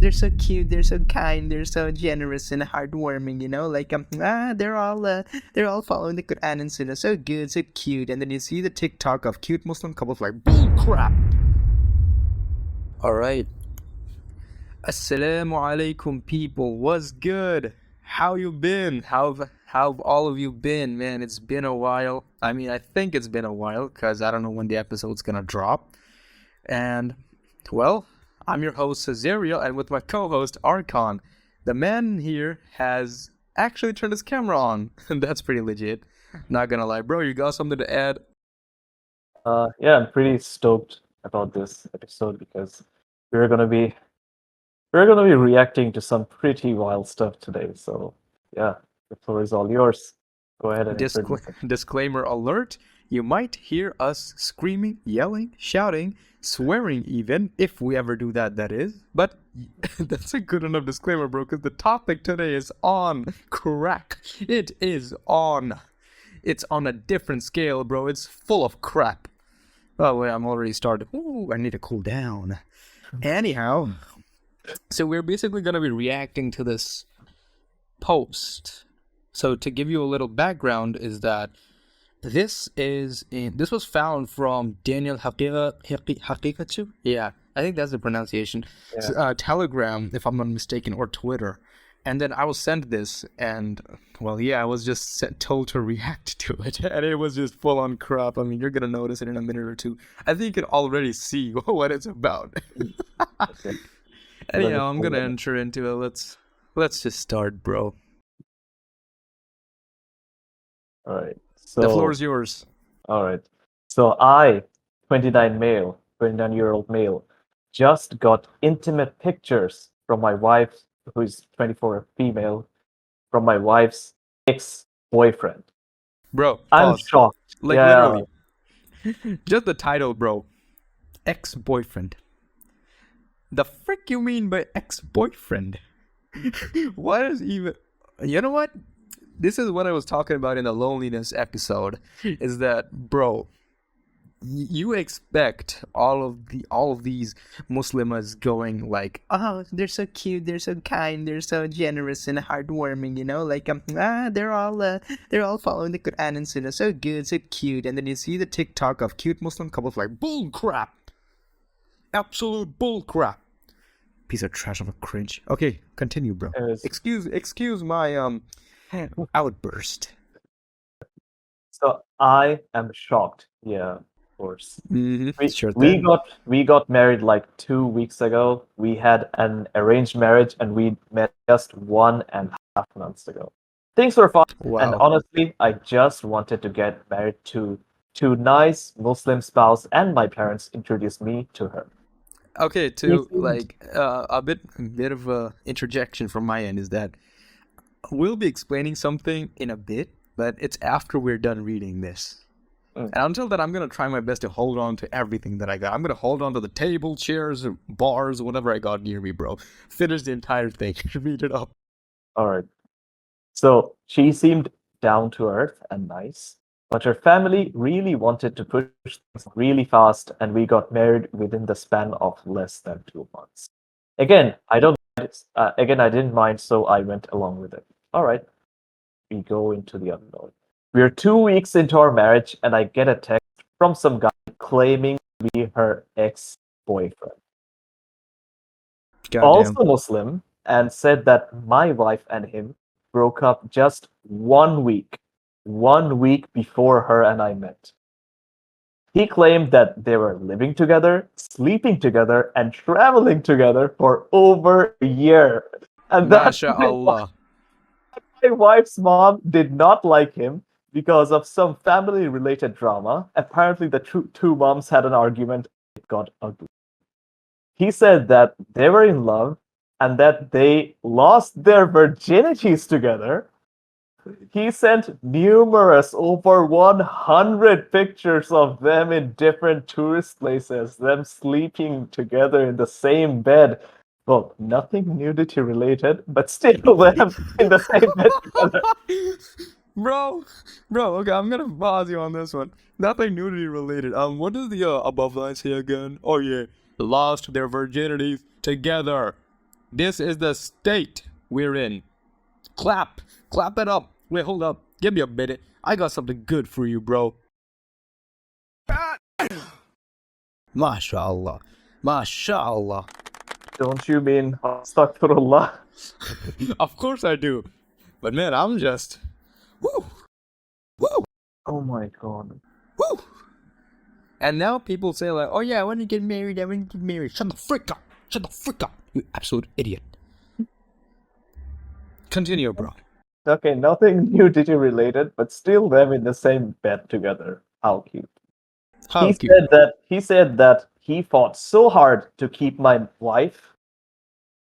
they're so cute, they're so kind, they're so generous and heartwarming, they're all following the Quran and Sunnah, so good, so cute. And then you see the TikTok of cute Muslim couples like, bull crap. Alright. Assalamu alaikum, people. What's good? How you been? How've all of you been, man? It's been a while. I mean, I think it's been a while, because I don't know when the episode's gonna drop. And, well, I'm your host, Syzerial, and with my co-host, ArchoN. The man here has actually turned his camera on, and that's pretty legit. Not gonna lie. Bro, you got something to add? Yeah, I'm pretty stoked about this episode because we're gonna be reacting to some pretty wild stuff today. So yeah, the floor is all yours. Go ahead and Disclaimer alert. You might hear us screaming, yelling, shouting, swearing even, if we ever do that, that is. But that's a good enough disclaimer, bro, because the topic today is on crack. It is on. It's on a different scale, bro. It's full of crap. Oh, wait, I'm already started. Ooh, I need to cool down. Anyhow, so we're basically going to be reacting to this post. So to give you a little background is that this was found from Daniel Haqiqatu. Yeah, I think that's the pronunciation. Yeah. Telegram, if I'm not mistaken, or Twitter. And then I was sent this, and well, yeah, I was just told to react to it, and it was just full on crap. I mean, you're gonna notice it in a minute or two. I think you can already see what it's about. Okay. Anyhow, I'm gonna enter into it. Let's just start, bro. All right. So The floor is yours. all right. So I, 29-year-old male, just got intimate pictures from my wife, who is 24, female, from my wife's ex-boyfriend. Bro, I'm pause. shocked. Like, Yeah. literally. Just the title, bro. Ex-boyfriend. The frick you mean by ex-boyfriend? What is even... You know what? This is what I was talking about in the loneliness episode. Is that, bro, you expect all of these Muslims going like, oh, they're so cute, they're so kind, they're so generous and heartwarming, they're all following the Quran and Sunnah, so good, so cute. And then you see the TikTok of cute Muslim couples like, bull crap, absolute bull crap, piece of trash of a cringe. Okay, continue, bro. Excuse my outburst. So I am shocked. Yeah, of course. Mm-hmm. We got married like 2 weeks ago. We had an arranged marriage and we met just 1.5 months ago. Things were fine, and Wow. honestly, I just wanted to get married to nice Muslim spouse, and my parents introduced me to her. Okay, He to seemed- like a bit of a interjection from my end is that we'll be explaining something in a bit, but it's after we're done reading this. Mm. And until then, I'm gonna try my best to hold on to everything that I got. I'm gonna hold on to the table, chairs, bars, whatever I got near me, bro. Finish the entire thing. Read it up. All right. So she seemed down to earth and nice, but her family really wanted to push things really fast, and we got married within the span of less than 2 months. Again, I didn't mind, so I went along with it. All right, we go into the unknown. We're 2 weeks into our marriage, and I get a text from some guy claiming to be her ex-boyfriend, Goddamn. also Muslim, and said that my wife and him broke up just 1 week before her and I met. He claimed that they were living together, sleeping together, and traveling together for over a year. And that's MashaAllah. my wife's mom did not like him because of some family-related drama. Apparently, the two moms had an argument. It got ugly. He said that they were in love and that they lost their virginities together. He sent numerous, over 100 pictures of them in different tourist places, them sleeping together in the same bed. Well, nothing nudity related, but still them in the same bed together. Bro, okay, I'm gonna pause you on this one. Nothing nudity related. What does the above line say again? Oh yeah, lost their virginities together. This is the state we're in. Clap it up. Wait, hold up. Give me a minute. I got something good for you, bro. MashaAllah. MashaAllah. Don't you mean astaghfirullah? Of course I do. But man, I'm just... Woo! Woo! Oh my god. Woo! And now people say like, oh yeah, when you get married, Shut the frick up. Shut the frick up. You absolute idiot. Continue, bro. Okay, nothing new Digi related, but still them in the same bed together. How cute. How He cute. said that he fought so hard to keep my wife,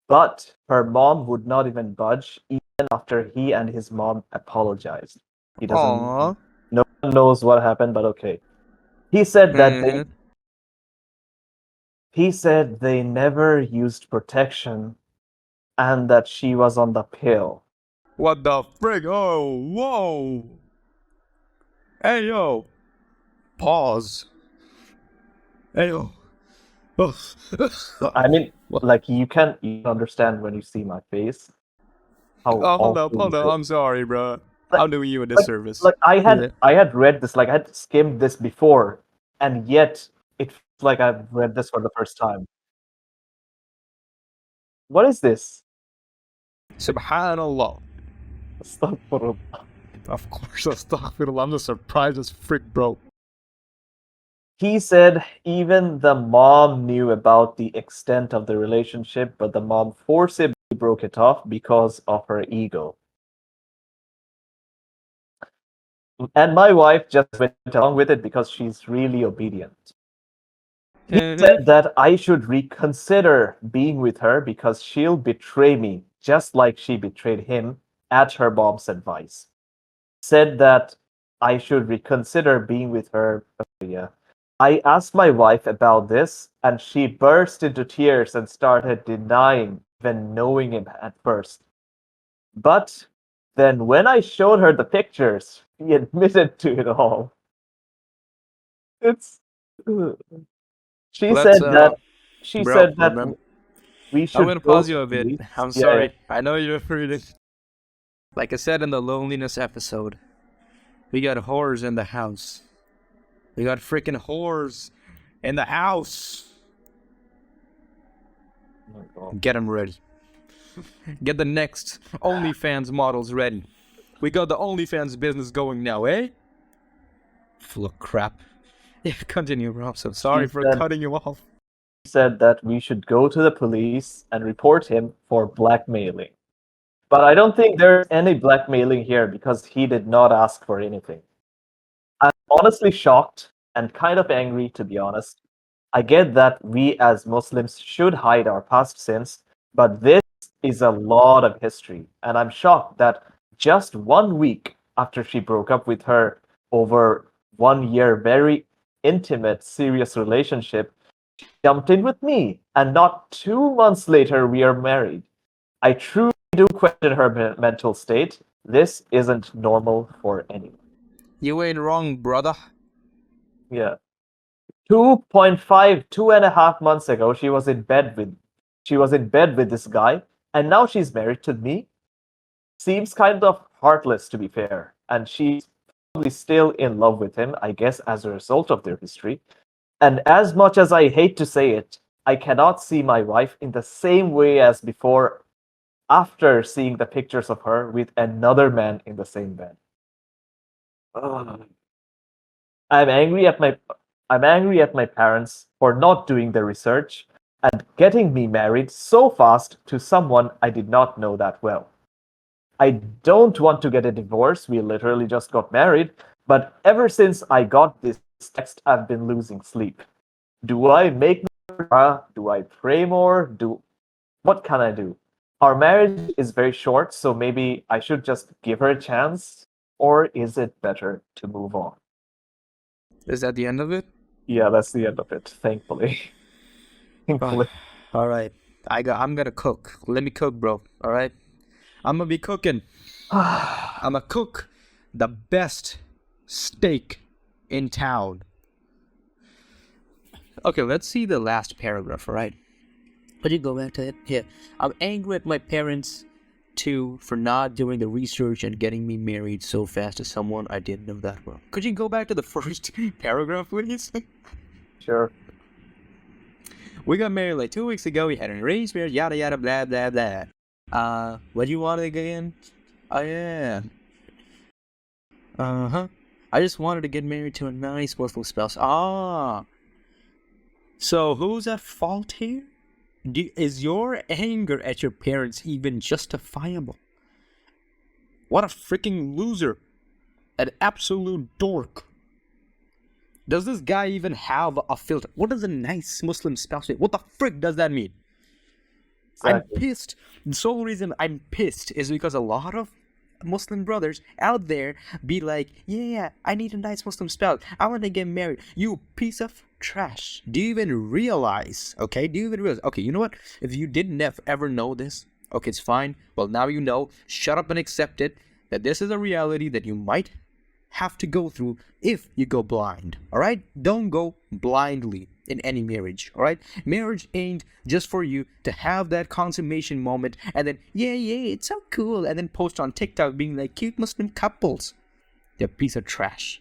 but her mom would not even budge even after he and his mom apologized. He doesn't. Aww. No one knows what happened, but okay. He said that Mhm. he said they never used protection and that she was on the pill. What the frick? Oh, whoa. Hey, yo. Pause. Hey, yo. Oh. I mean, What? like you can understand when you see my face how Oh, hold up, awful hold it up. is. I'm sorry, bro. Like- I'm doing you a disservice. Like I Yeah. had read this, like I had skimmed this before, and yet it feels like I've read this for the first time. What is this? Subhanallah. Astaghfirullah. Of course, astaghfirullah. I'm just surprised as frick, bro. He said even the mom knew about the extent of the relationship, but the mom forcibly broke it off because of her ego. And my wife just went along with it because she's really obedient. He said that I should reconsider being with her because she'll betray me, just like she betrayed him at her mom's advice. Said that I should reconsider being with her. Yeah. I asked my wife about this, and she burst into tears and started denying even knowing him at first. But then when I showed her the pictures, she admitted to it all. It's she Let's, said that she bro, said that remember. we I'm should gonna go pause to you the a bit. police. I'm Yeah, sorry. I know you're reading. Like I said in the loneliness episode, we got whores in the house. We got freaking whores in the house. Oh my God. Get them ready. Get the next OnlyFans models ready. We got the OnlyFans business going now, eh? Full of crap. Yeah, continue, bro. I'm so sorry for cutting you off. She said that we should go to the police and report him for blackmailing. But I don't think there's any blackmailing here because he did not ask for anything. I'm honestly shocked and kind of angry, to be honest. I get that we as Muslims should hide our past sins, but this is a lot of history. And I'm shocked that just 1 week after she broke up with her over 1 year, very intimate, serious relationship, she jumped in with me. And not 2 months later, we are married. I truly do question her mental state. This isn't normal for anyone. You ain't wrong, brother. Yeah. 2.5, 2.5 months ago, she was in bed with this guy, and now she's married to me. Seems kind of heartless, to be fair, and she's probably still in love with him, I guess, as a result of their history. And as much as I hate to say it, I cannot see my wife in the same way as before after seeing the pictures of her with another man in the same bed. Ugh. I'm angry at my parents for not doing the research and getting me married so fast to someone I did not know that well. I don't want to get a divorce. We literally just got married, but ever since I got this text, I've been losing sleep. Do I make more? Do I pray more? What can I do? Our marriage is very short, so maybe I should just give her a chance, or is it better to move on? Is that the end of it? Yeah, that's the end of it, thankfully. Thankfully. All right. I'm gonna cook. Let me cook, bro. All right. I'm gonna be cooking. I'm gonna cook the best steak in town. Okay, let's see the last paragraph, all right? Could you go back to it? Here. I'm angry at my parents too for not doing the research and getting me married so fast to someone I didn't know that well. Could you go back to the first paragraph, please? Sure. We got married like 2 weeks ago. We had an arranged marriage, yada yada, blah blah blah. What do you want again? Oh yeah. Uh-huh. I just wanted to get married to a nice Muslim spouse. Ah. So who's at fault here? Is your anger at your parents even justifiable? What a freaking loser. An absolute dork. Does this guy even have a filter? What does a nice Muslim spouse mean? What the frick does that mean? Exactly. I'm pissed. The sole reason I'm pissed is because a lot of Muslim brothers out there be like, yeah, I need a nice Muslim spouse. I want to get married. You piece of trash. Do you even realize? Okay, do you even realize? Okay, you know what? If you didn't ever know this, okay, it's fine. Well, now you know. Shut up and accept it. That this is a reality that you might have to go through if you go blind. Alright? Don't go blindly in any marriage. Alright? Marriage ain't just for you to have that consummation moment and then, yeah, it's so cool, and then post on TikTok being like cute Muslim couples. They're a piece of trash.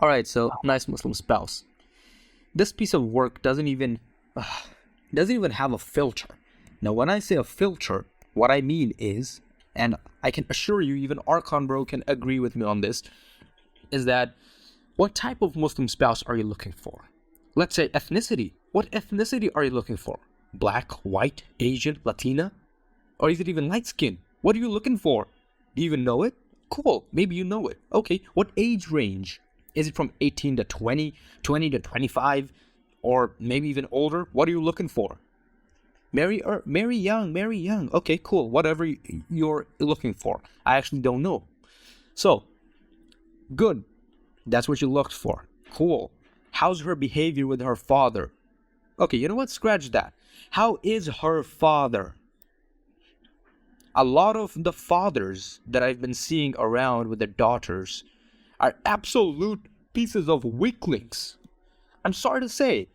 Alright, so nice Muslim spouse. This piece of work doesn't even have a filter. Now, when I say a filter, what I mean is, and I can assure you, even ArchoN bro can agree with me on this, is that what type of Muslim spouse are you looking for? Let's say ethnicity. What ethnicity are you looking for? Black, white, Asian, Latina? Or is it even light skin? What are you looking for? Do you even know it? Cool, maybe you know it. Okay, what age range? Is it from 18 to 20, 20 to 25, or maybe even older? What are you looking for? Marry young. Okay, cool. Whatever you're looking for. I actually don't know. So, good. That's what you looked for. Cool. How's her behavior with her father? Okay, you know what? Scratch that. How is her father? A lot of the fathers that I've been seeing around with their daughters are absolute pieces of weaklings. I'm sorry to say.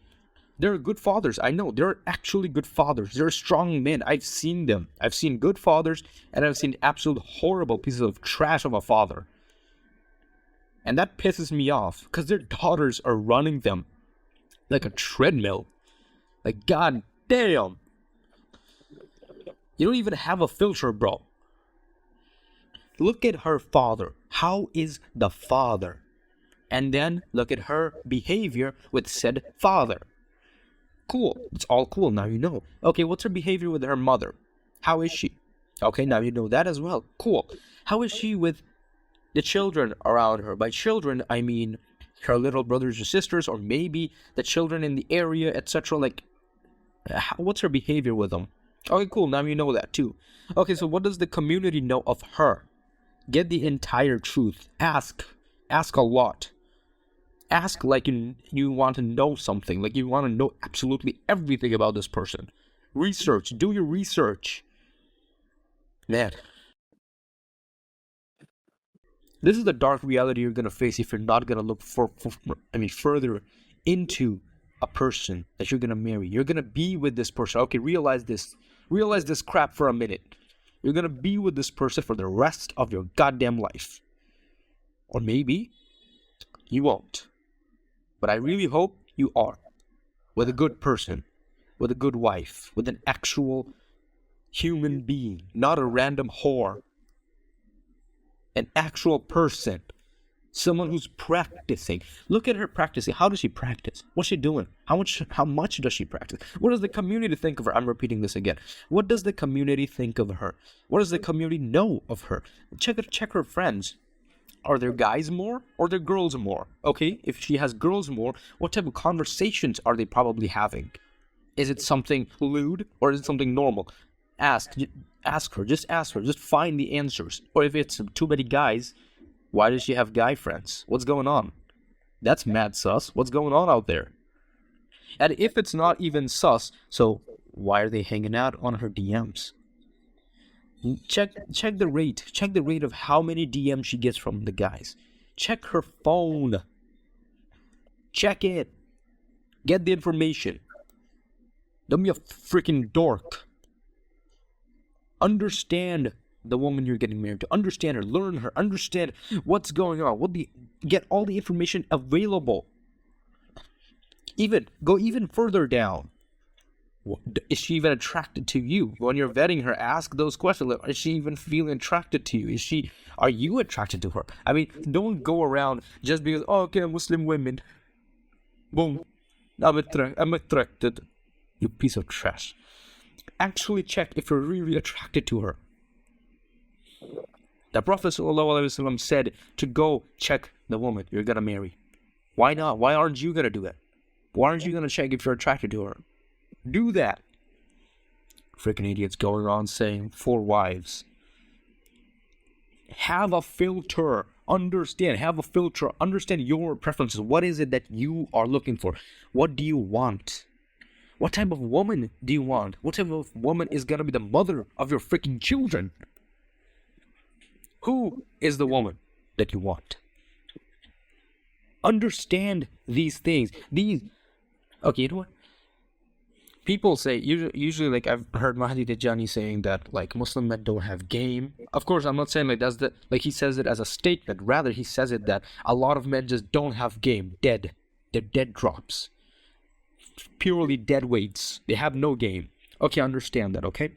They're good fathers. I know. They're actually good fathers. They're strong men. I've seen them. I've seen good fathers, and I've seen absolute horrible pieces of trash of a father. And that pisses me off, because their daughters are running them like a treadmill. Like, god damn. You don't even have a filter, bro. Look at her father. How is the father? And then look at her behavior with said father. Cool. It's all cool. Now you know. Okay, what's her behavior with her mother? How is she? Okay, now you know that as well. Cool. How is she with the children around her? By children, I mean her little brothers or sisters, or maybe the children in the area, etc. Like, what's her behavior with them? Okay, cool. Now you know that too. Okay, so what does the community know of her? Get the entire truth. Ask a lot. Ask like you want to know something, like you want to know absolutely everything about this person. Research. Do your research. Man. This is the dark reality you're going to face if you're not going to look further into a person that you're going to marry. You're going to be with this person. Okay, realize this. Realize this crap for a minute. You're going to be with this person for the rest of your goddamn life. Or maybe you won't. But I really hope you are. With a good person. With a good wife. With an actual human being. Not a random whore. An actual person. Someone who's practicing. Look at her practicing. How does she practice? What's she doing? How much does she practice? What does the community think of her? I'm repeating this again. What does the community think of her? What does the community know of her? Check her friends. Are there guys more or there girls more? Okay, if she has girls more, what type of conversations are they probably having? Is it something lewd or is it something normal? Ask her. Just find the answers. Or if it's too many guys, why does she have guy friends? What's going on? That's mad sus. What's going on out there? And if it's not even sus, so why are they hanging out on her DMs? Check the rate. Check the rate of how many DMs she gets from the guys. Check her phone. Check it. Get the information. Don't be a freaking dork. Understand the woman you're getting married to. Understand her, learn her, understand what's going on. Get all the information available. Go even further down. Is she even attracted to you? When you're vetting her, ask those questions. Like, is she even feeling attracted to you? Are you attracted to her? I mean, don't go around just because, oh, okay, Muslim women. Boom. I'm attracted. You piece of trash. Actually check if you're really attracted to her. The Prophet ﷺ said to go check the woman you're gonna marry. Why not? Why aren't you gonna do that? Why aren't you gonna check if you're attracted to her? Do that. Freaking idiots going around saying 4 wives. Have a filter. Have a filter. Understand your preferences. What is it that you are looking for? What do you want? What type of woman do you want? What type of woman is gonna be the mother of your freaking children? Who is the woman that you want? Understand these things. Okay, you know what? People say, usually like I've heard Mahdi Tijani saying that like Muslim men don't have game. Of course, I'm not saying like he says it as a statement. Rather, he says it that a lot of men just don't have game. Dead. They're dead drops. Purely dead weights. They have no game. Okay, I understand that, okay?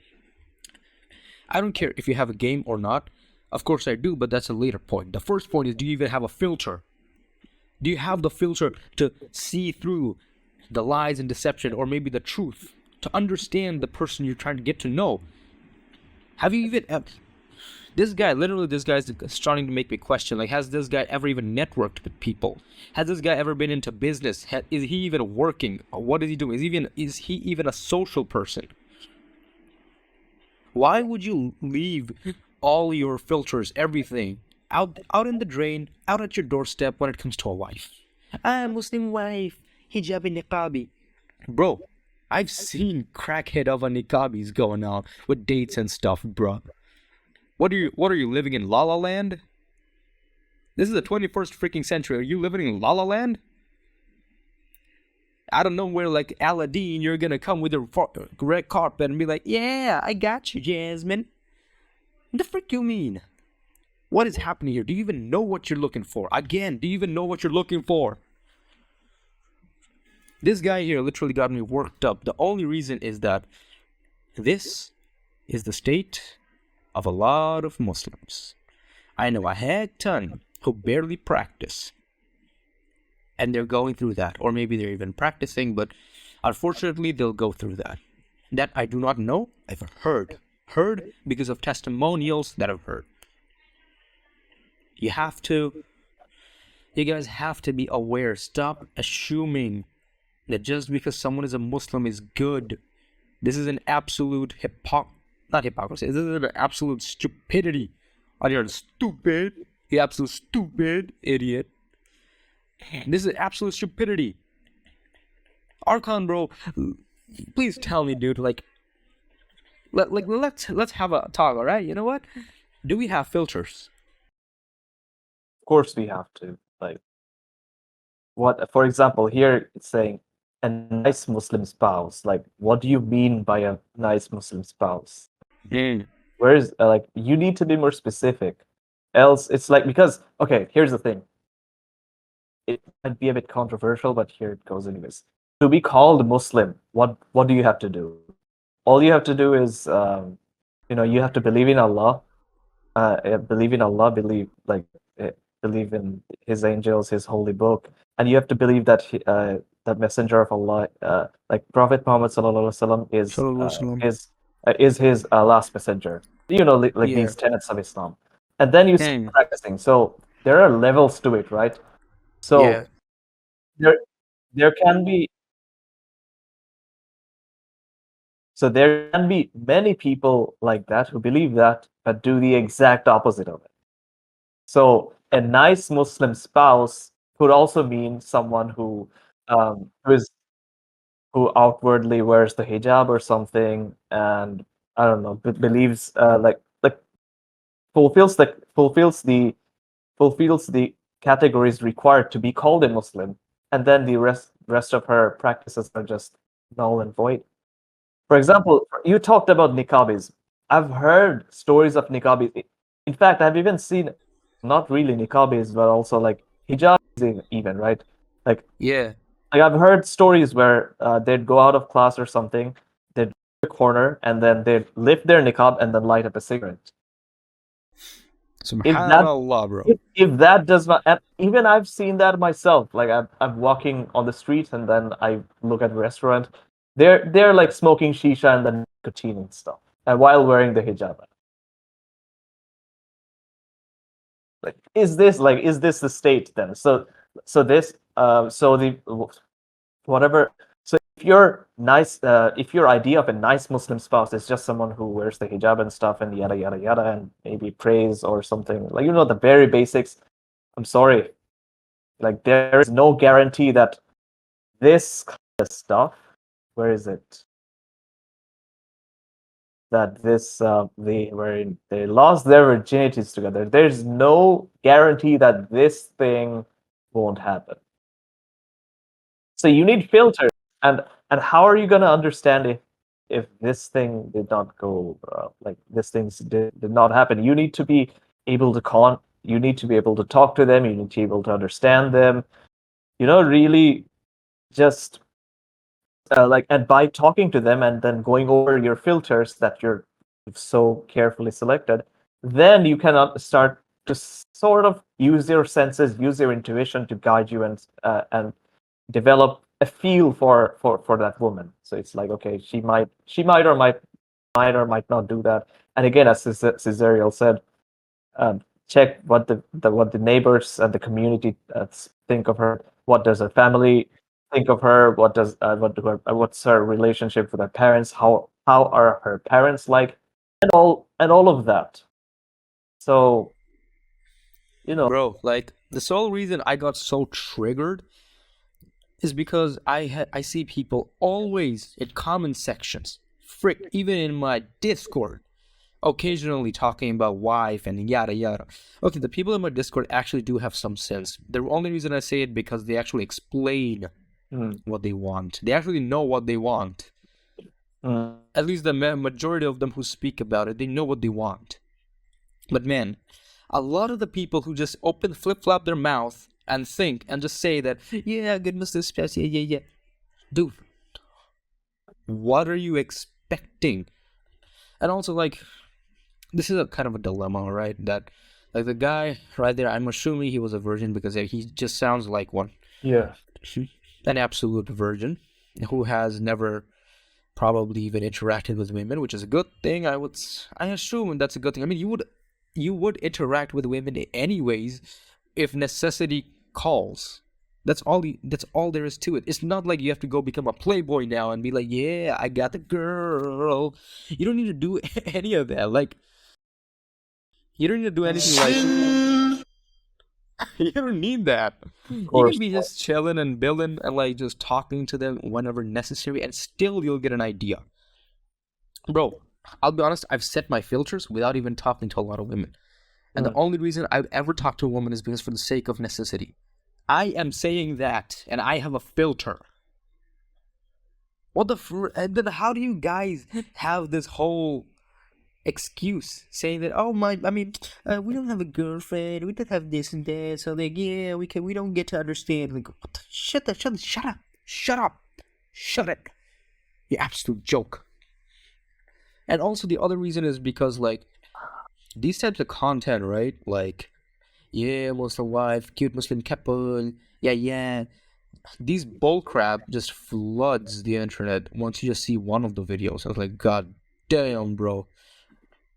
I don't care if you have a game or not. Of course I do, but that's a later point. The first point is, do you even have a filter? Do you have the filter to see through the lies and deception, or maybe the truth, to understand the person you're trying to get to know? Have you even... This guy's starting to make me question, like, has this guy ever even networked with people? Has this guy ever been into business? Is he even working? What is he doing? Is he even a social person? Why would you leave all your filters, everything, out in the drain, out at your doorstep when it comes to a wife? Muslim wife, hijabi, niqabi. Bro, I've seen crackhead of a niqabis going on with dates and stuff, bro. What are you living in La La Land? This is the 21st freaking century. Are you living in La La Land? I don't know where, like Aladdin, you're gonna come with a red carpet and be like, yeah, I got you, Jasmine. What the frick you mean? What is happening here? Do you even know what you're looking for? Again, do you even know what you're looking for? This guy here literally got me worked up. The only reason is that this is the state of a lot of Muslims. I know a heck ton who barely practice. And they're going through that. Or maybe they're even practicing, but unfortunately they'll go through that. That I do not know. I've heard. Heard because of testimonials that I've heard. You guys have to be aware. Stop assuming that just because someone is a Muslim is good. This is an absolute not hypocrisy. This is an absolute stupidity. And you're stupid. You absolute stupid idiot. This is absolute stupidity. ArchoN, bro, please tell me, dude. Let's have a talk, all right? You know what? Do we have filters? Of course we have to. Like, what? For example, here it's saying a nice Muslim spouse. Like, what do you mean by a nice Muslim spouse? Where's like, you need to be more specific. Else, it's like, because okay, here's the thing. It might be a bit controversial, but here it goes anyways. To be called Muslim, what do you have to do? All you have to do is, you have to believe in Allah, believe in His angels, His holy book, and you have to believe that that Messenger of Allah, like Prophet Muhammad sallallahu alaihi wasallam, is his last messenger. Like these tenets of Islam, and then you start practicing. So there are levels to it, right? So there can be many people like that who believe that but do the exact opposite of it. So a nice Muslim spouse could also mean someone who outwardly wears the hijab or something, and I don't know, believes like fulfills the categories required to be called a Muslim, and then the rest of her practices are just null and void. For example, you talked about niqabis. I've heard stories of niqabis. In fact, I've even seen not really niqabis, but also like hijabis even, right? Like, Yeah. like I've heard stories where they'd go out of class or something, they'd go to a corner, and then they'd lift their niqab and then light up a cigarette. If that Subhanallah, bro. if that does not, and even I've seen that myself. Like I'm walking on the street and then I look at the restaurant. They're like smoking shisha and then nicotine and stuff, and while wearing the hijab. Is this the state then? So this so the whatever. So if your idea of a nice Muslim spouse is just someone who wears the hijab and stuff and yada yada yada and maybe prays or something, like the very basics. I'm sorry, like there is no guarantee that this kind of stuff. Where is it? That this they lost their virginities together. There's no guarantee that this thing won't happen. So you need filters, and how are you gonna understand if this thing did not go like this things did not happen? You need to be able to you need to be able to talk to them. You need to be able to understand them. Really just and by talking to them and then going over your filters that you're so carefully selected, then you can start to sort of use your senses, use your intuition to guide you and develop a feel for that woman. So it's like, okay, she might or might not do that. And again, as Syzerial said, check what the neighbors and the community think of her. What does her family think of her? What's her relationship with her parents? How are her parents like? And all of that. So you know, Bro, like the sole reason I got so triggered is because I see people always in comment sections, frick, even in my Discord, occasionally talking about wife and yada yada. Okay, the people in my Discord actually do have some sense. The only reason I say it because they actually explain what they want. They actually know what they want. At least the majority of them who speak about it, they know what they want. But man, a lot of the people who just flip flop their mouth and think and just say that, yeah, good Mr. Spouse, yeah, yeah, yeah. Dude, what are you expecting? And also, like, this is a kind of a dilemma, right? That, like, the guy right there, I'm assuming he was a virgin because he just sounds like one. yeah. An absolute virgin who has never probably even interacted with women, which is a good thing. I assume that's a good thing. I mean, you would interact with women anyways if necessity calls. That's all there is to it. It's not like you have to go become a playboy now and be like, yeah, I got the girl. You don't need to do any of that. Like, you don't need to do anything like you don't need that. Of You can course. be just chilling and building and like just talking to them whenever necessary, and still you'll get an idea. Bro, I'll be honest, I've set my filters without even talking to a lot of women. And the only reason I've ever talked to a woman is because for the sake of necessity. I am saying that, and I have a filter. And then how do you guys have this whole excuse saying that, oh my, I mean, we don't have a girlfriend, we don't have this and that, so like, yeah, we don't get to understand. Like, what the, shut up, shut it, you absolute joke. And also the other reason is because like these types of content, right? Like, yeah, Muslim wife, cute Muslim couple, yeah, yeah. These bullcrap just floods the internet once you just see one of the videos. I was like, God damn, bro.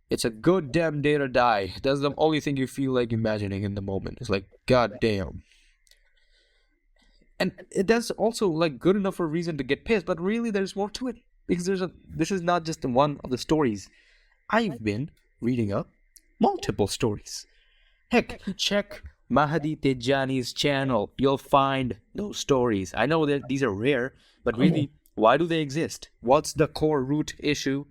It's a good damn day to die. That's the only thing you feel like imagining in the moment. It's like, God damn. And that's also like good enough for a reason to get pissed, but really there's more to it. Because this is not just one of the stories. I've been reading up multiple stories. Heck, check Mahdi Tejani's channel. You'll find those stories. I know that these are rare, but really, why do they exist? What's the core root issue?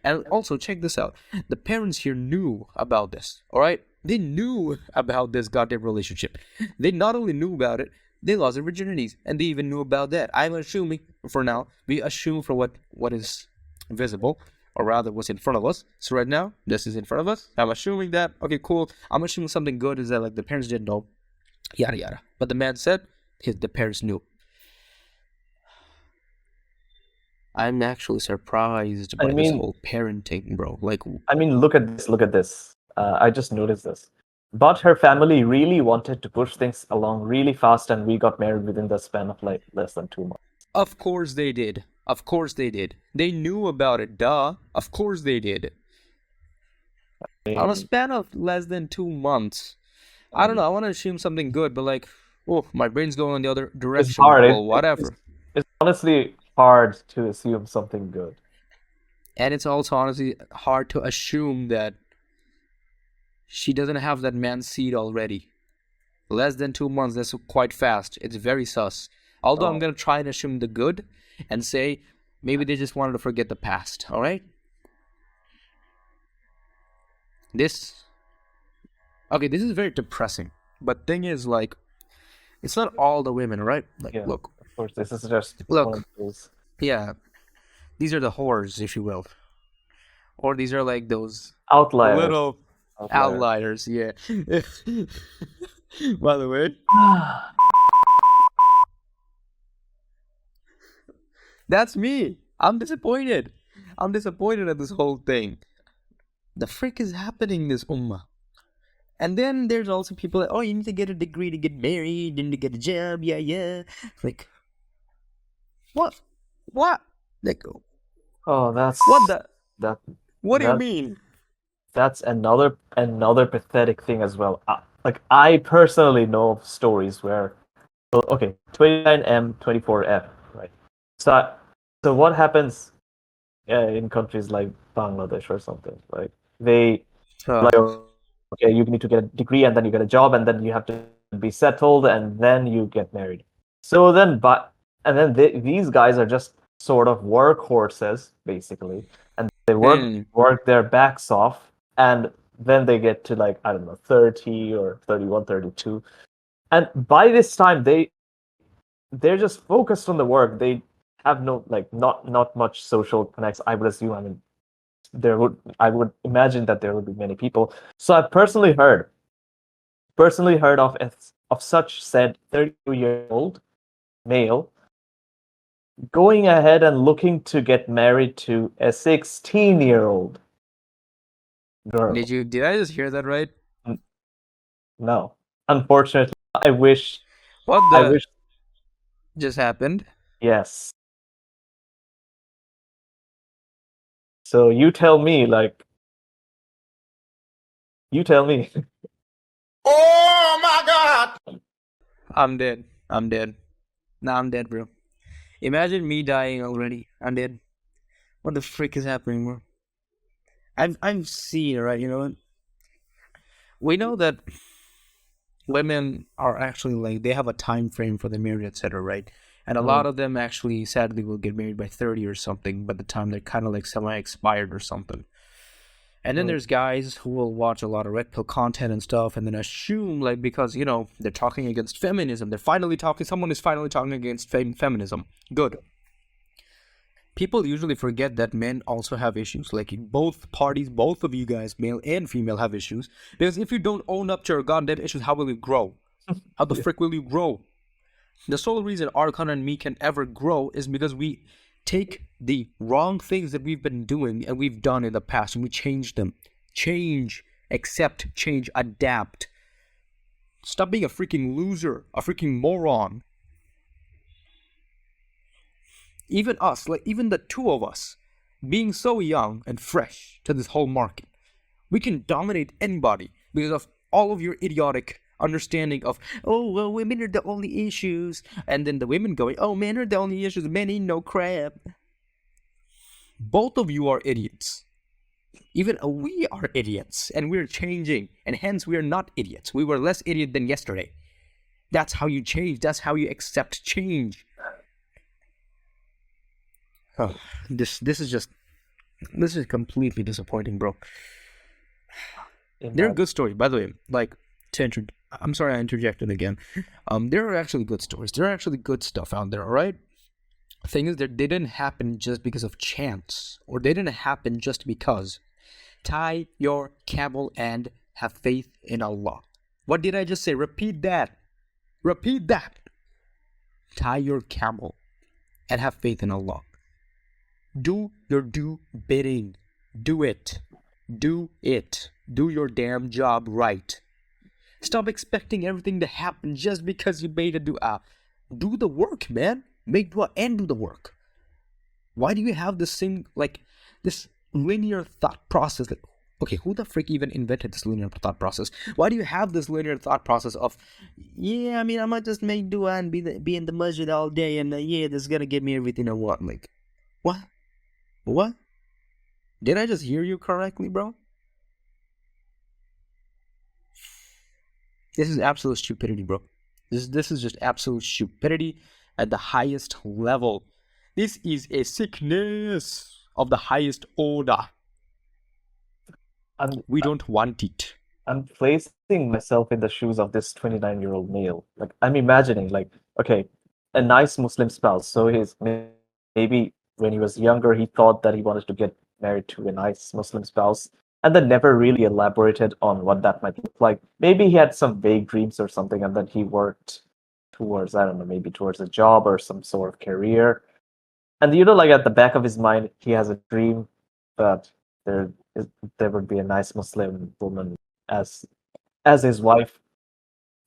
And also, check this out. The parents here knew about this, alright? They knew about this goddamn relationship. They not only knew about it, they lost their virginities, and they even knew about that. I'm assuming, for now, we assume for what is visible, or rather was in front of us. So right now, this is in front of us. I'm assuming that, okay, cool. I'm assuming something good is that like the parents didn't know, yada yada. But the man said the parents knew. I'm actually surprised I by this mean, whole parenting, bro. Like, look at this. Look at this. I just noticed this. But her family really wanted to push things along really fast, and we got married within the span of like less than 2 months. of course they did. Of course they did. They knew about it, duh. Of course they did. On a span of less than 2 months. I don't know. I want to assume something good, but like, oh, my brain's going in the other It's direction. hard. Well, whatever. It's honestly hard to assume something good. And it's also honestly hard to assume that she doesn't have that man's seed already. Less than 2 months, that's quite fast. It's very sus. Although I'm Oh. going to try and assume the good and say maybe they just wanted to forget the past, alright? Okay, this is very depressing. But thing is, like, it's not all the women, right? Like, Yeah, look, of course, this is just Look. one of those. yeah, these are the whores, if you will. Or these are like those Outliers. little outliers, yeah. By the way, that's me. I'm disappointed. I'm disappointed at this whole thing. The frick is happening in this ummah? And then there's also people like, oh, you need to get a degree to get married, you need to get a job, yeah. Like, what? Like, Oh, that's what the? that. What do you that- mean? That's another pathetic thing as well. Like I personally know of stories where, well, okay, 29M, 24F, right? So what happens in countries like Bangladesh or something? Like they like, okay, you need to get a degree and then you get a job and then you have to be settled and then you get married. So then, these guys are just sort of workhorses basically, and they work their backs off, and then they get to like I don't know 30 or 31, 32, and by this time they're just focused on the work. They have no like not much social connects. I would assume. I mean, I would imagine that there would be many people. So I've personally heard of such said 32-year-old male going ahead and looking to get married to a 16-year-old girl. Did I just hear that right? No, unfortunately, I wish. What I the wish. just happened? Yes. So you tell me, like. You tell me. Oh my God! I'm dead. Nah, I'm dead, bro. Imagine me dying already. I'm dead. What the frick is happening, bro? I've seen, right? You know what? We know that women are actually like they have a time frame for the marriage, etc., right? And a lot of them actually, sadly, will get married by 30 or something. By the time they're kind of like semi-expired or something. And then there's guys who will watch a lot of red pill content and stuff, and then assume like because you know they're talking against feminism, someone is finally talking against feminism. Good. People usually forget that men also have issues. Like both parties, both of you guys, male and female, have issues. Because if you don't own up to your goddamn issues, how will you grow? How the frick will you grow? The sole reason ArchoN and me can ever grow is because we take the wrong things that we've been doing and we've done in the past and we change them. Change, accept, change, adapt. Stop being a freaking loser, a freaking moron. Even us, like even the two of us, being so young and fresh to this whole market, we can dominate anybody because of all of your idiotic understanding of, oh, well, women are the only issues. And then the women going, oh, men are the only issues. Men ain't no crap. Both of you are idiots. Even we are idiots. And we're changing. And hence we are not idiots. We were less idiot than yesterday. That's how you change. That's how you accept change. Oh, this is completely disappointing, bro. They're a good story, by the way. Like, I'm sorry I interjected again. There are actually good stories. There are actually good stuff out there, alright? thing is, that didn't happen just because of chance, or they didn't happen just because. Tie your camel and have faith in Allah. What did I just say? Repeat that. Repeat that. Tie your camel and have faith in Allah. Do your due bidding. Do it. Do it. Do your damn job right. Stop expecting everything to happen just because you made a dua. Do the work, man. Make dua and do the work. Why do you have this thing, like, this linear thought process? Like, okay, who the frick even invented this linear thought process? Why do you have this linear thought process of, yeah, I mean, I might just make dua and be in the masjid all day, and yeah, this is gonna give me everything I want. Like, what? What? Did I just hear you correctly, bro? This is absolute stupidity, bro. This is just absolute stupidity at the highest level. This is a sickness of the highest order. We don't want it. I'm placing myself in the shoes of this 29-year-old male. Like, I'm imagining, like, okay, a nice Muslim spouse. So maybe when he was younger, he thought that he wanted to get married to a nice Muslim spouse, and then never really elaborated on what that might look like. Maybe he had some vague dreams or something, and then he worked towards, I don't know, maybe towards a job or some sort of career. And like at the back of his mind, he has a dream that there would be a nice Muslim woman as his wife.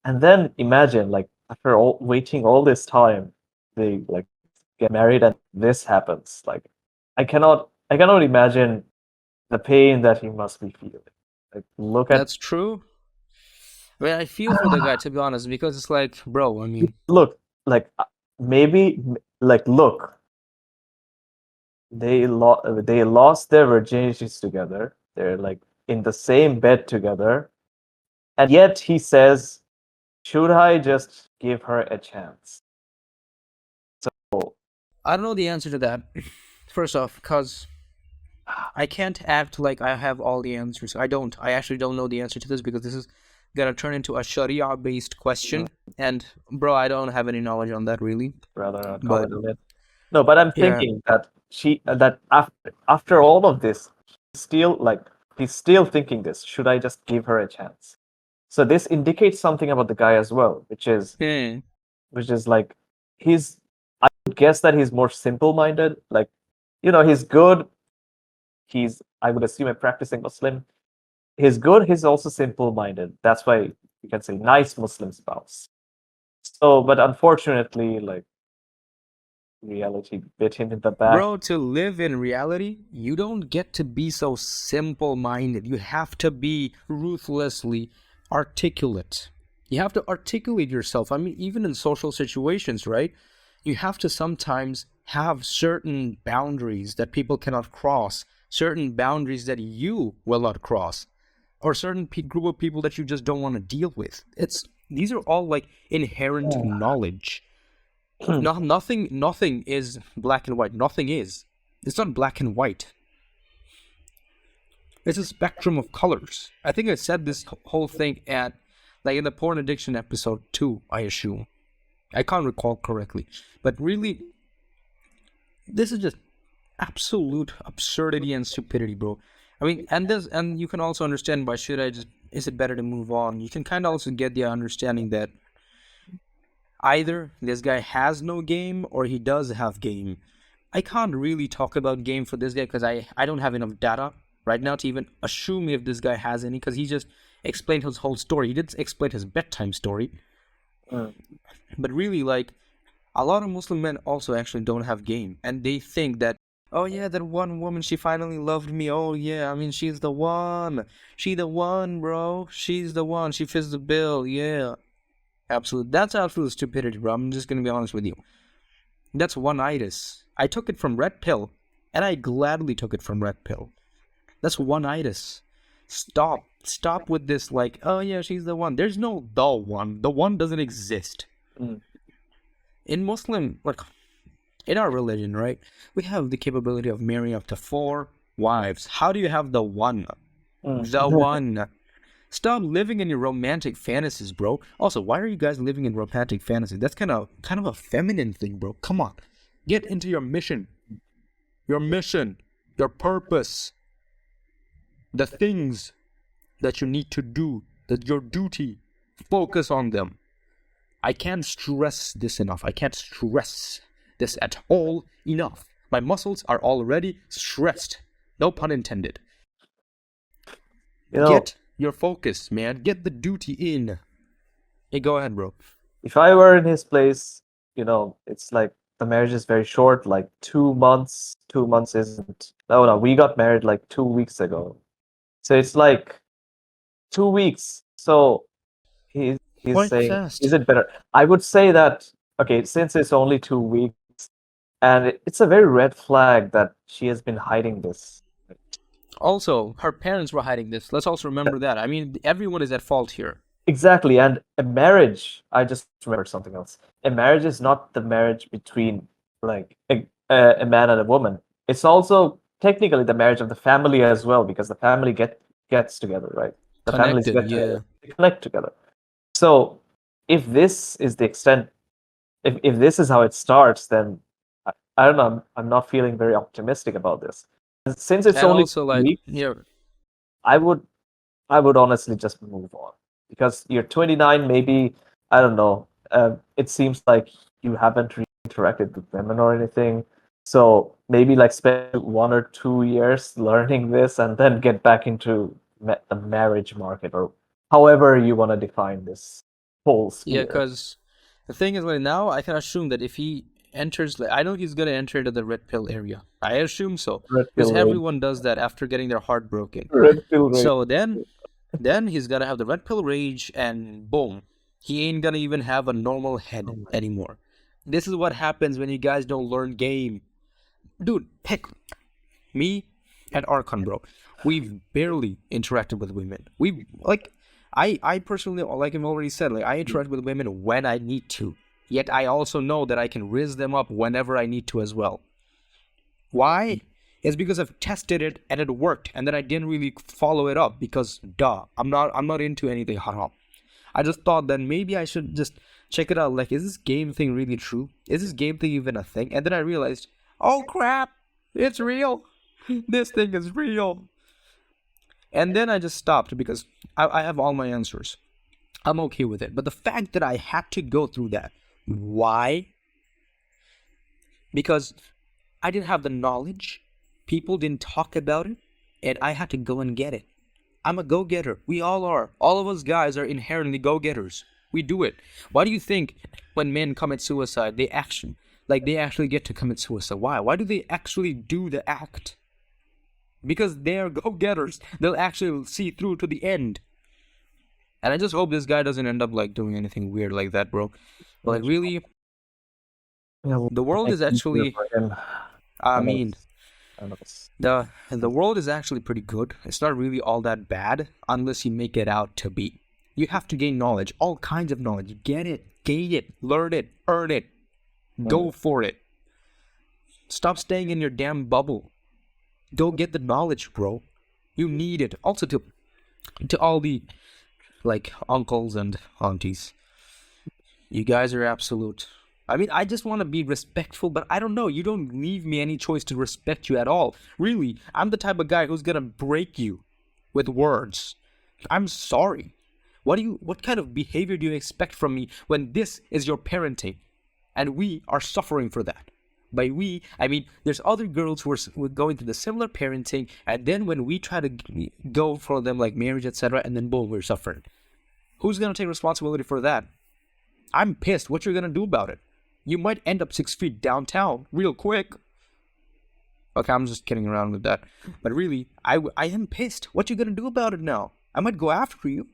And then imagine, like, after waiting all this time, they like get married and this happens. Like, I cannot imagine the pain that he must be feeling. Like, That's true. I mean, I feel for the guy, to be honest, because it's like, bro, I mean, look, like, maybe, like, look, they lost their virginities together. They're like in the same bed together, and yet he says, should I just give her a chance? So I don't know the answer to that. First off, because I can't act like I have all the answers. I actually don't know the answer to this, because this is gonna turn into a Sharia-based question, and bro, I don't have any knowledge on that really. Rather not comment on it. No, but I'm thinking that after all of this, he's still thinking this. Should I just give her a chance? So this indicates something about the guy as well, which is like, I would guess that he's more simple-minded. Like, he's good. I would assume, a practicing Muslim. He's good. He's also simple-minded. That's why you can say nice Muslim spouse. So, but unfortunately, like, reality bit him in the back. Bro, to live in reality, you don't get to be so simple-minded. You have to be ruthlessly articulate. You have to articulate yourself. I mean, even in social situations, right? You have to sometimes have certain boundaries that people cannot cross, certain boundaries that you will not cross, or certain group of people that you just don't want to deal with. These are all like inherent knowledge. Nothing is black and white. Nothing is. It's not black and white. It's a spectrum of colors. I think I said this whole thing in the porn addiction episode 2, I assume. I can't recall correctly. But really, this is just absolute absurdity and stupidity, bro. I mean, and you can also understand, is it better to move on? You can kind of also get the understanding that either this guy has no game or he does have game. I can't really talk about game for this guy because I don't have enough data right now to even assume if this guy has any, because he just explained his whole story. He did explain his bedtime story. But really, like, a lot of Muslim men also actually don't have game, and they think that, oh yeah, that one woman, she finally loved me. Oh yeah, I mean, she's the one. She the one, bro. She's the one. She fits the bill. Yeah. That's absolute stupidity, bro. I'm just gonna be honest with you. That's one-itis. I took it from Red Pill, and I gladly took it from Red Pill. That's one-itis. Stop with this, like, oh yeah, she's the one. There's no the one. The one doesn't exist. In Muslim, like, in our religion, right, we have the capability of marrying up to 4 wives. How do you have the one? The one. Stop living in your romantic fantasies, bro. Also, why are you guys living in romantic fantasies? That's kind of a feminine thing, bro. Come on. Get into your mission, your purpose, the things that you need to do, that your duty. Focus on them. I can't stress this enough. I can't stress this at all enough. My muscles are already stressed. No pun intended. You know, Get your focus, man. Get the duty in. Hey, go ahead, bro. if I were in his place, it's like the marriage is very short, like 2 months. 2 months isn't. No, we got married like 2 weeks ago. So it's like 2 weeks. So he's Quite saying, fast. is it better? I would say that, okay, since it's only 2 weeks, and it's a very red flag that she has been hiding this. Also, her parents were hiding this. Let's also remember that. I mean, everyone is at fault here. Exactly. And a marriage, I just remembered something else. A marriage is not the marriage between like a man and a woman. It's also technically the marriage of the family as well, because the family gets together, right? The families Connected, get yeah. together. They connect together. So if this is the extent, if this is how it starts, then I don't know. I'm not feeling very optimistic about this. Since it's And only also, like, weeks, here, I would honestly just move on, because you're 29. Maybe I don't know. It seems like you haven't really interacted with women or anything. So maybe like spend 1 or 2 years learning this, and then get back into the marriage market, or however you want to define this whole yeah, sphere. because the thing is, like, now I can assume that if he enters, like, I know he's gonna enter into the red pill area. I assume so, Red because pill rage. everyone does that after getting their heart broken. Red pill rage. So then he's gonna have the red pill rage, and boom, he ain't gonna even have a normal head anymore. This is what happens when you guys don't learn game. Dude, heck, me and ArchoN, bro, we've barely interacted with women. I personally, like I've already said, like, I interact with women when I need to. Yet I also know that I can riz them up whenever I need to as well. Why? It's because I've tested it and it worked, and then I didn't really follow it up because, I'm not into anything haram. I just thought that maybe I should just check it out. Like, is this game thing really true? Is this game thing even a thing? And then I realized, oh crap, it's real. This thing is real. And then I just stopped because I have all my answers. I'm okay with it. But the fact that I had to go through that, why? Because I didn't have the knowledge. People didn't talk about it. And I had to go and get it. I'm a go-getter. We all are. All of us guys are inherently go-getters. We do it. Why do you think when men commit suicide, they actually get to commit suicide? Why? Why do they actually do the act? Because they're go-getters. They'll actually see through to the end. And I just hope this guy doesn't end up like doing anything weird like that, bro. But like, really, the world is actually, I mean, the world is actually pretty good. It's not really all that bad unless you make it out to be. You have to gain knowledge, all kinds of knowledge. Get it, gain it, learn it, earn it. Go for it. Stop staying in your damn bubble. Go get the knowledge, bro. You need it. Also to all the like uncles and aunties. You guys are absolute. I mean, I just want to be respectful, but I don't know. You don't leave me any choice to respect you at all. Really, I'm the type of guy who's gonna break you with words. I'm sorry. What kind of behavior do you expect from me when this is your parenting? And we are suffering for that. By we, I mean, there's other girls who are going through the similar parenting, and then when we try to go for them like marriage, etc., and then boom, we're suffering. Who's gonna take responsibility for that? I'm pissed. What you're gonna do about it? You might end up 6 feet downtown real quick. Okay, I'm just kidding around with that. But really, I am pissed. What you gonna do about it now? I might go after you.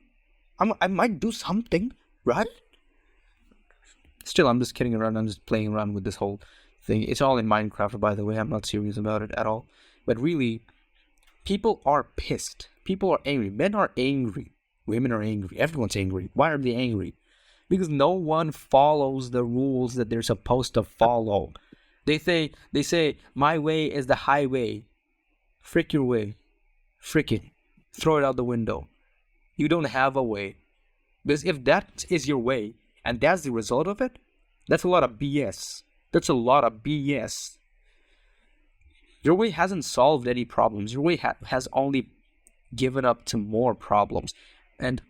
I might do something, right? Still, I'm just kidding around. I'm just playing around with this whole thing. It's all in Minecraft, by the way. I'm not serious about it at all. But really, people are pissed. People are angry. Men are angry. Women are angry. Everyone's angry. Why are they angry? Because no one follows the rules that they're supposed to follow. They say, my way is the highway. Frick your way. Frick it. Throw it out the window. You don't have a way. Because if that is your way, and that's the result of it, that's a lot of BS. That's a lot of BS. Your way hasn't solved any problems. Your way has only given up to more problems. And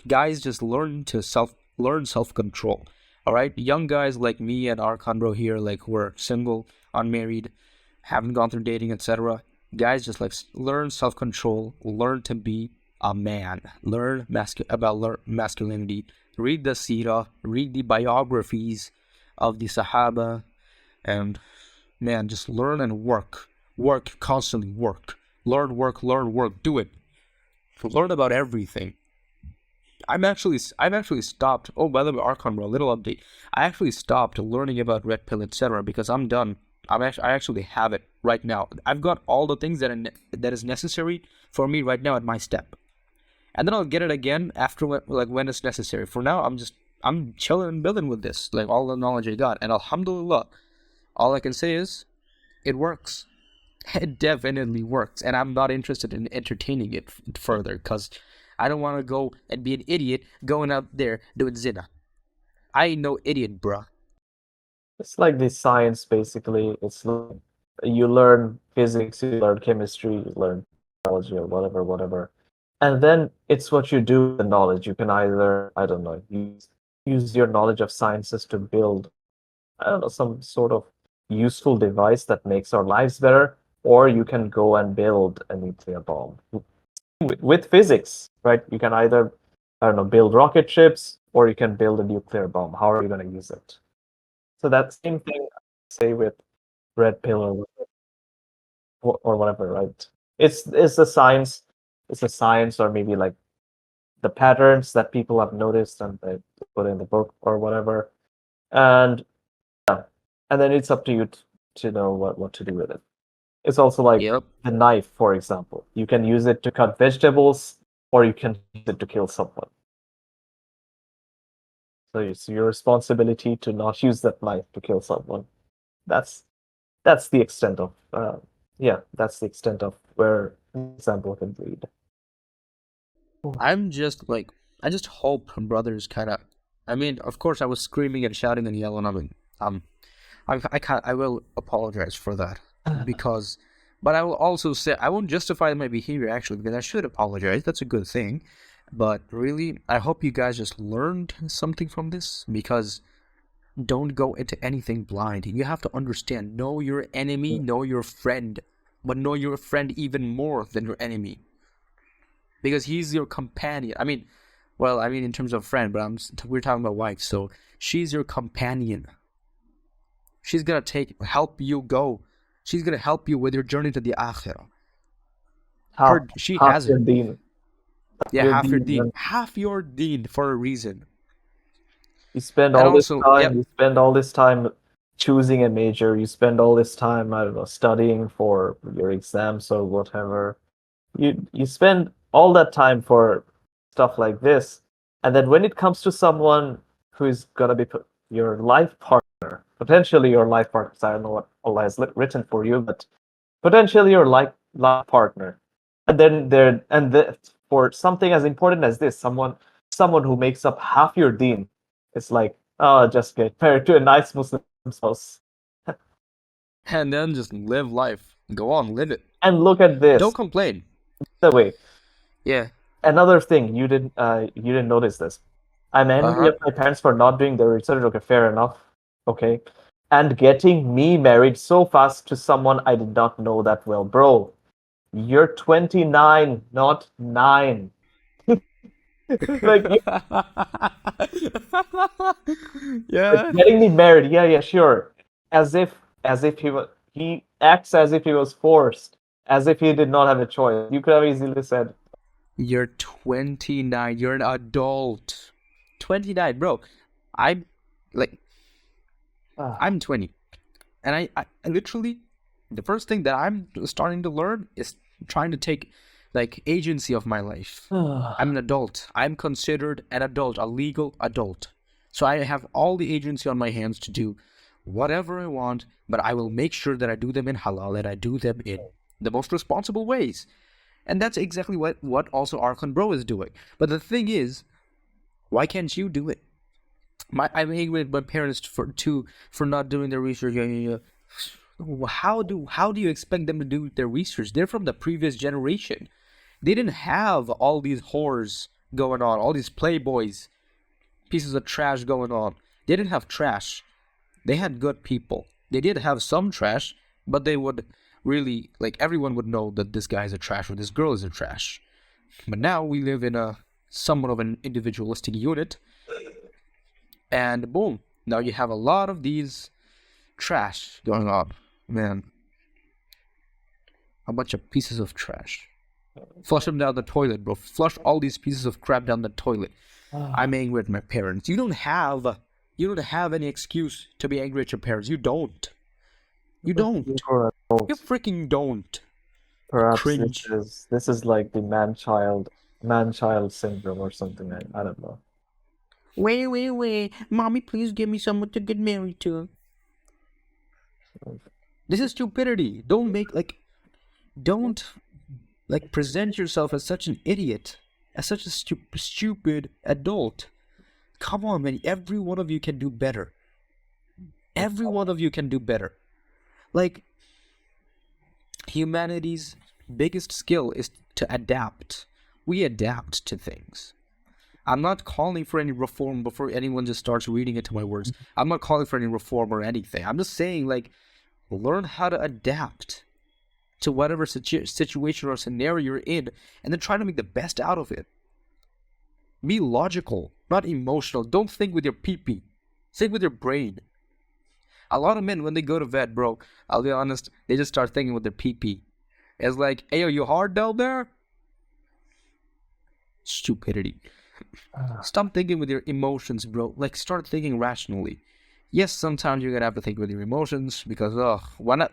guys, just learn self-control. All right, young guys like me and ArchoN bro here, like who are single, unmarried, haven't gone through dating, etc. Guys, just like learn self-control. Learn to be a man. Learn masculinity. Read the Sirah. Read the biographies of the Sahaba, and man, just learn and work. Work constantly. Work. Learn, work, learn, work. Do it. Learn about everything. I've actually stopped. Oh, by the way, ArchoN bro, little update. I actually stopped learning about red pill, etc. because I'm done. I actually have it right now. I've got all the things that is necessary for me right now at my step, and then I'll get it again after when it's necessary. For now, I'm chilling and building with this, like all the knowledge I got, and alhamdulillah, all I can say is, it works. It definitely works, and I'm not interested in entertaining it further because I don't want to go and be an idiot going out there doing zina. I ain't no idiot, bruh. It's like the science, basically. It's like you learn physics, you learn chemistry, you learn biology, or whatever. And then it's what you do with the knowledge. You can either, I don't know, use your knowledge of sciences to build, I don't know, some sort of useful device that makes our lives better, or you can go and build a nuclear bomb. With physics, right? You can either, I don't know, build rocket ships, or you can build a nuclear bomb. How are you going to use it? So that same thing, say with red pill or whatever, right? It's a science. It's a science, or maybe like the patterns that people have noticed and they put in the book or whatever, and and then it's up to you to know what to do with it. It's also like Yep. the knife, for example. You can use it to cut vegetables, or you can use it to kill someone. So it's your responsibility to not use that knife to kill someone. That's the extent of that's the extent of where an example can lead. I just hope brothers kind of. I mean, of course, I was screaming and shouting and yelling. I will apologize for that because, but I will also say I won't justify my behavior actually because I should apologize. That's a good thing, but really, I hope you guys just learned something from this because don't go into anything blind. You have to understand, know your enemy, know your friend, but know your friend even more than your enemy because he's your companion. I mean, in terms of friend, but we're talking about wife, so she's your companion. She's gonna help you go. She's gonna help you with your journey to the akhirah. She half has your it. deen. Yeah, Your half your deen, deen, half your deen for a reason. you spend And all this also, time. yep, You spend all this time choosing a major. You spend all this time, I don't know, studying for your exams or whatever. You spend all that time for stuff like this, and then when it comes to someone who is gonna be your life partner, potentially your life partner. I don't know what Allah has written for you, but potentially your life partner, and then for something as important as this, someone who makes up half your deen, it's like, oh, just get married to a nice Muslim spouse. and then just live life. Go on, live it. And look at this. Don't complain. By the way, Yeah. another thing you didn't notice this. I'm angry Uh-huh. at my parents for not doing their research. Okay, fair enough. Okay, and getting me married so fast to someone I did not know that well, bro. You're 29, not 9. Like Yeah. getting me married. Yeah, sure. As if he acts as if he was forced, as if he did not have a choice. You could have easily said, You're 29. You're an adult. 29, bro. I'm like ah, I'm 20. And I literally the first thing that I'm starting to learn is trying to take like agency of my life. I'm an adult. I'm considered an adult, a legal adult. So I have all the agency on my hands to do whatever I want, but I will make sure that I do them in halal and I do them in the most responsible ways. And that's exactly what also ArchoN Bro is doing. But the thing is, why can't you do it? I'm angry with my parents for not doing their research. How do you expect them to do their research? They're from the previous generation. They didn't have all these whores going on, all these playboys, pieces of trash going on. They didn't have trash. They had good people. They did have some trash, but they would really, like, everyone would know that this guy is a trash or this girl is a trash. But now we live in a somewhat of an individualistic unit, and boom, now you have a lot of these trash going on. Man, a bunch of pieces of trash. Flush them down the toilet, bro. Flush all these pieces of crap down the toilet. I'm angry at my parents. You don't have any excuse to be angry at your parents. You don't. You freaking don't. Perhaps Cringe. this is like the man-child syndrome or something. I don't know. Wait. Mommy, please give me someone to get married to. This is stupidity. Don't present yourself as such an idiot, as such a stupid adult. Come on, man. Every one of you can do better. Every one of you can do better. Like, humanity's biggest skill is to adapt. We adapt to things. I'm not calling for any reform before anyone just starts reading into my words. I'm not calling for any reform or anything. I'm just saying, like, learn how to adapt to whatever situation or scenario you're in, and then try to make the best out of it. Be logical, not emotional. Don't think with your pee-pee. Think with your brain. A lot of men, when they go to bed, bro, I'll be honest, they just start thinking with their pee-pee. It's like, hey, are you hard down there? Stupidity. Stop thinking with your emotions, bro. Like, start thinking rationally. Yes, sometimes you're gonna have to think with your emotions, because, why not?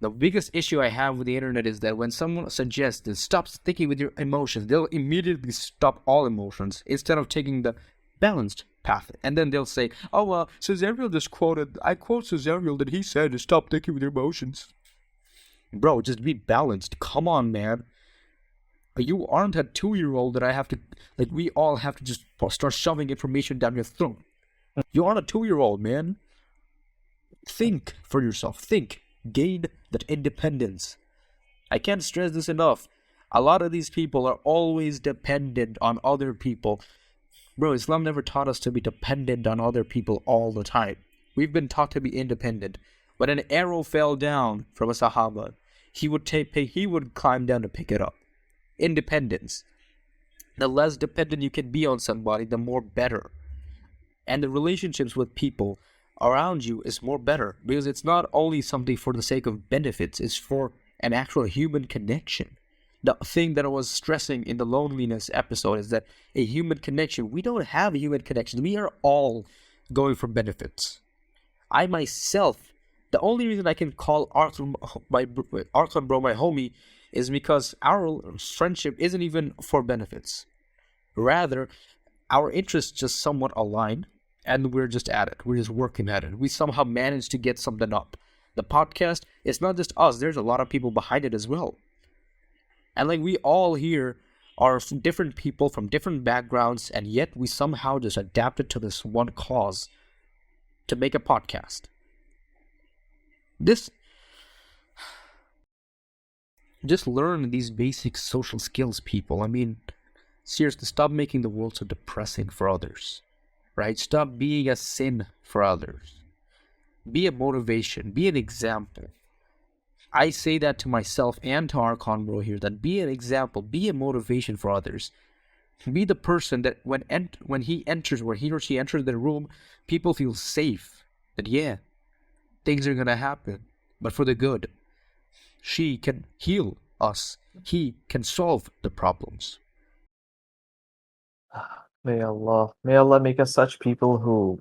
The biggest issue I have with the internet is that when someone suggests that stop thinking with your emotions, they'll immediately stop all emotions instead of taking the balanced path. And then they'll say, oh, Syzerial just quoted, I quote Syzerial that he said to stop thinking with your emotions. Bro, just be balanced. Come on, man. You aren't a 2-year-old that I have to, like, we all have to just start shoving information down your throat. You aren't a 2-year-old, man. Think for yourself. Think. Gain that independence. I can't stress this enough. A lot of these people are always dependent on other people. Bro, Islam never taught us to be dependent on other people all the time. We've been taught to be independent. When an arrow fell down from a Sahaba, he would climb down to pick it up. Independence. The less dependent you can be on somebody, the more better. And the relationships with people around you is more better, because it's not only something for the sake of benefits, it's for an actual human connection. The thing that I was stressing in the loneliness episode is that a human connection, we don't have a human connection. We are all going for benefits. I myself, the only reason I can call ArchoN bro my homie is because our friendship isn't even for benefits. Rather, our interests just somewhat align, and we're just at it. We're just working at it. We somehow managed to get something up. The podcast, it's not just us. There's a lot of people behind it as well. And like, we all here are from different people from different backgrounds, and yet we somehow just adapted to this one cause to make a podcast. Just learn these basic social skills, people. I mean, seriously, stop making the world so depressing for others. Right? Stop being a sin for others. Be a motivation. Be an example. I say that to myself and to ArchoN bro here, that be an example. Be a motivation for others. Be the person that when he or she enters the room, people feel safe. That, yeah, things are going to happen, but for the good. She can heal us. He can solve the problems. May Allah make us such people who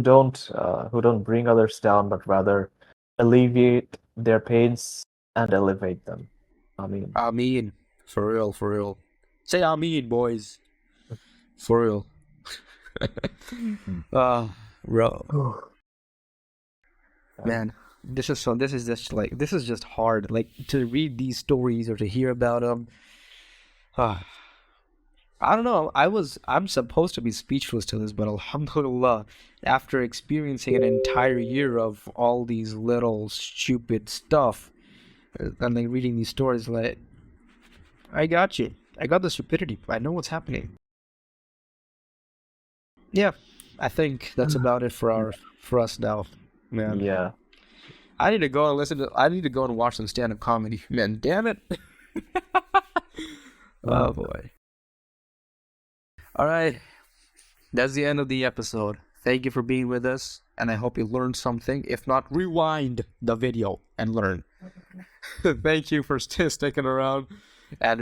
don't bring others down, but rather alleviate their pains and elevate them. Ameen. Ameen. For real. Say Ameen, boys. For real. Bro. Man, this is just hard. Like, to read these stories or to hear about them. I don't know. I'm supposed to be speechless to this, but alhamdulillah, after experiencing an entire year of all these little stupid stuff, and like reading these stories, like, I got you. I got the stupidity. I know what's happening. Yeah, I think that's about it for us now, man. Yeah. I need to go and I need to go and watch some stand-up comedy, man. Damn it. Oh boy. All right. That's the end of the episode. Thank you for being with us, and I hope you learned something. If not, rewind the video and learn. Thank you for sticking around, and